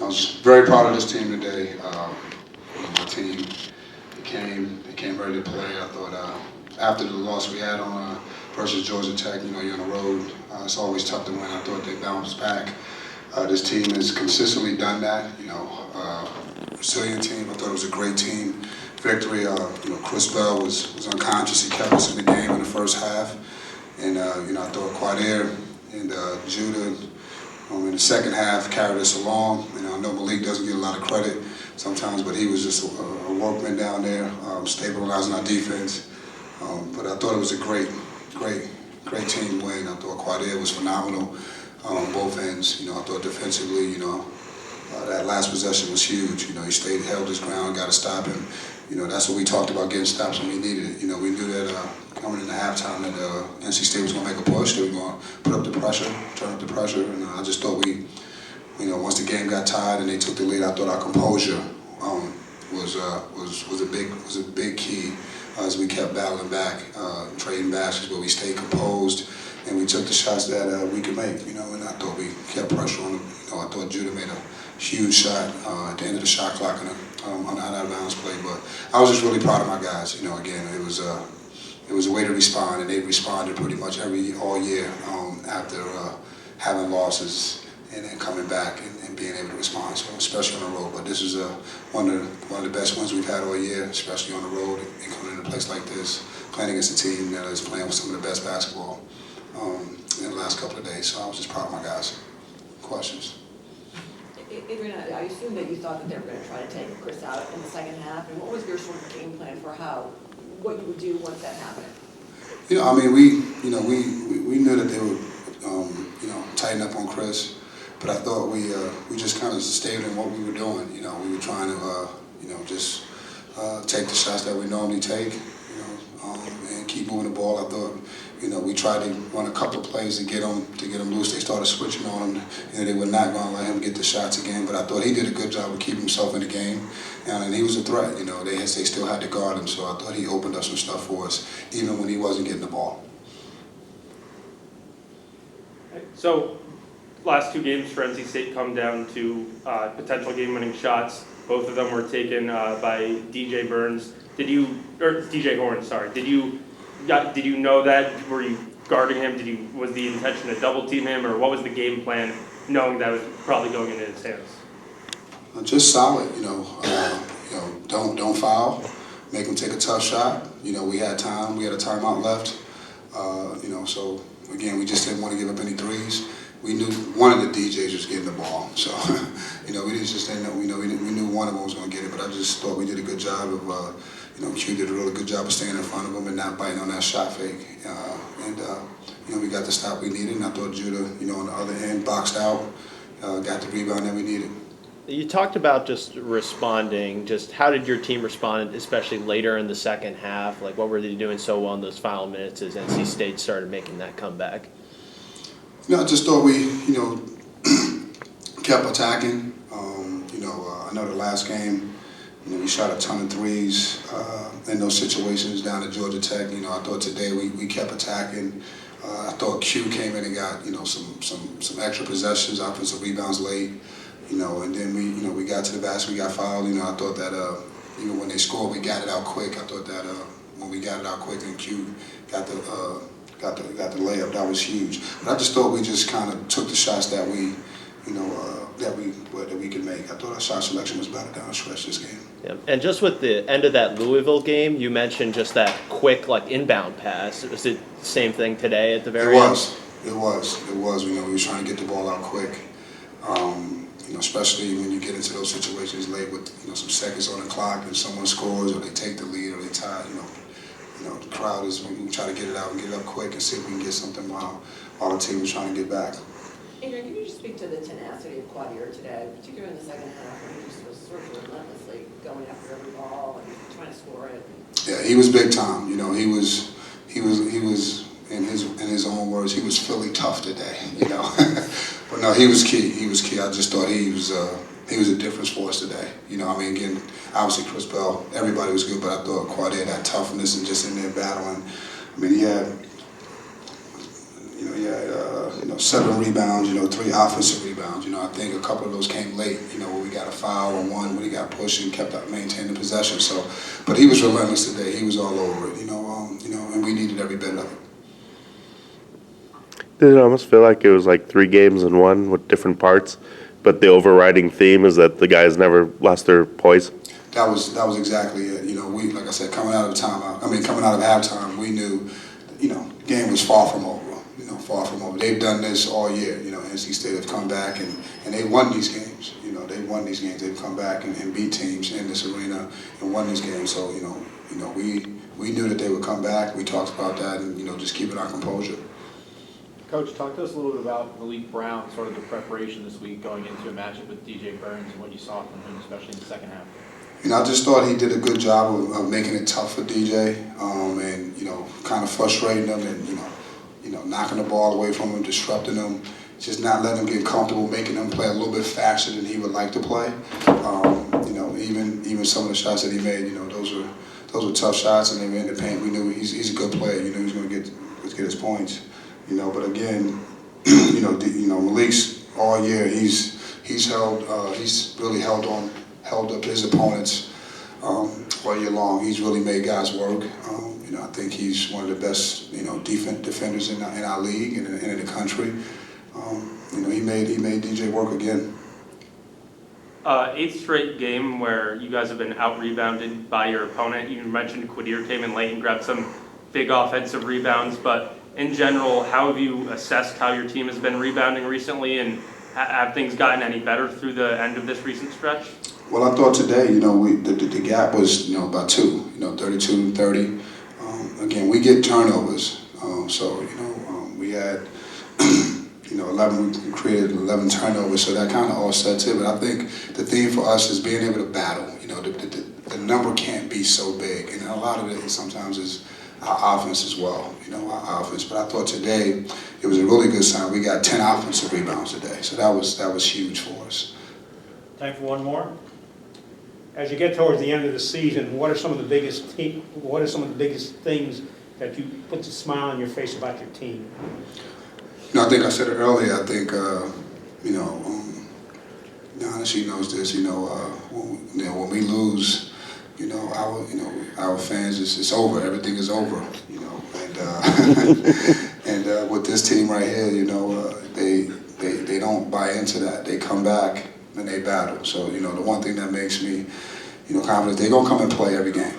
I was very proud of this team today. My team came ready to play. I thought after the loss we had on versus Georgia Tech, you're on the road. It's always tough to win. I thought they bounced back. This team has consistently done that. Resilient team. I thought it was a great team victory. Chris Bell was unconscious. He kept us in the game in the first half, and I thought Quadir and Judah in the second half carried us along. I know Malik doesn't get a lot of credit sometimes, but he was just a workman down there, stabilizing our defense. But I thought it was a great team win. I thought Quadir was phenomenal on both ends. I thought defensively, that last possession was huge. He held his ground, got to stop him. That's what we talked about, getting stops when we needed it. We knew that coming into halftime that NC State was going to make a push. They were going to put up the pressure, turn up the pressure, and I just thought once the game got tied and they took the lead, I thought our composure was a big key as we kept battling back, trading baskets, but we stayed composed and we took the shots that we could make. And I thought we kept pressure on them. I thought Judah made a huge shot at the end of the shot clock on an out-of-bounds play, but I was just really proud of my guys. Again, it was a way to respond, and they responded pretty much all year after having losses and then coming back and being able to respond. So especially on the road, but this is one of the best wins we've had all year, especially on the road and coming in a place like this, playing against a team that is playing with some of the best basketball in the last couple of days. So I was just proud of my guys. Questions? Adrian, I assume that you thought that they were going to try to take Chris out in the second half, and what was your sort of game plan for what you would do once that happened? We knew that they would tighten up on Chris, but I thought we just kind of stayed in what we were doing. We were trying to just take the shots that we normally take, and keep moving the ball. I thought we tried to run a couple of plays to get him loose. They started switching on him. They were not going to let him get the shots again. But I thought he did a good job of keeping himself in the game, and he was a threat. They still had to guard him. So I thought he opened up some stuff for us, even when he wasn't getting the ball. So, last two games for NC State come down to potential game-winning shots. Both of them were taken by DJ Burns. DJ Horn, sorry. Did you know that? Were you guarding him? Was the intention to double team him, or what was the game plan, knowing that was probably going into his hands? Just solid. Don't foul. Make him take a tough shot. We had time. We had a timeout left. So again, we just didn't want to give up any threes. We knew one of the DJs was getting the ball, so we didn't know. We knew one of them was going to get it, but I just thought we did a good job of. Q did a really good job of staying in front of him and not biting on that shot fake. We got the stop we needed, and I thought Judah, on the other end, boxed out, got the rebound that we needed. You talked about just responding. Just how did your team respond, especially later in the second half? Like, what were they doing so well in those final minutes as NC State started making that comeback? I just thought we, kept attacking. I know the last game, we shot a ton of threes in those situations down at Georgia Tech. I thought today we kept attacking. I thought Q came in and got some extra possessions, offensive rebounds late. And then we got to the basket, we got fouled. I thought that even when they scored, we got it out quick. I thought that when we got it out quick and Q got the layup, that was huge. But I just thought we just kind of took the shots that we could make. I thought our shot selection was better down the stretch this game. Yeah. And just with the end of that Louisville game, you mentioned just that quick inbound pass. Was it the same thing today at the very end? It was. We were trying to get the ball out quick. Especially when you get into those situations late with some seconds on the clock and someone scores or they take the lead or they tie. The crowd is, we try to get it out and get it up quick and see if we can get something while the team is trying to get back. Adrian, can you just speak to the tenacity of Quadir today, particularly in the second half when he just was sort of relentlessly going after every ball and trying to score it? Yeah, he was big time. He was in his own words, he was Philly tough today. But no, he was key. I just thought he was a difference for us today. Again, obviously Chris Bell, everybody was good, but I thought Quadir, that toughness and just in there battling. He had 7 rebounds, 3 offensive rebounds. I think a couple of those came late, where got a foul on one when he got pushed and kept up maintaining possession. So, but he was relentless today. He was all over it, and we needed every bit of it. Did it almost feel like it was like 3 games in one with different parts, but the overriding theme is that the guys never lost their poise? That was exactly it. We, like I said, coming out of halftime, we knew, the game was far from over. Far from over. They've done this all year. NC State have come back and they won these games. They won these games. They've come back and beat teams in this arena and won these games. So we knew that they would come back. We talked about that and just keeping our composure. Coach, talk to us a little bit about Malik Brown, sort of the preparation this week going into a matchup with DJ Burns and what you saw from him, especially in the second half. I just thought he did a good job of making it tough for DJ and kind of frustrating him and knocking the ball away from him, disrupting him, just not letting him get comfortable, making him play a little bit faster than he would like to play. Even some of the shots that he made, those were tough shots and they were in the paint. We knew he's a good player. He was going to get his points. But again, Malik's all year he's really held up his opponents all year long. He's really made guys work. I think he's one of the best defenders in our league and in the country. He made DJ work again. 8th straight game where you guys have been out-rebounded by your opponent. You mentioned Quadir came in late and grabbed some big offensive rebounds, but in general, how have you assessed how your team has been rebounding recently, and have things gotten any better through the end of this recent stretch? Well, I thought today, the gap was, about 2, 32-30. Again, we get turnovers, we had, 11, we created 11 turnovers, so that kind of offsets it. But I think the theme for us is being able to battle. The number can't be so big, and a lot of it sometimes is our offense as well, our offense. But I thought today it was a really good sign. We got 10 offensive rebounds today, so that was huge for us. Time for one more. As you get towards the end of the season, what are some of the biggest things that you put a smile on your face about your team? I think I said it earlier. I think honestly knows this. When we lose, our fans, it's over. Everything is over. And with this team right here, they don't buy into that. They come back and they battle. So the one thing that makes me confident, they're gonna come and play every game.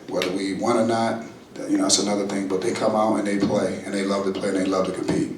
Whether we won or not, that's another thing. But they come out and they play, and they love to play, and they love to compete.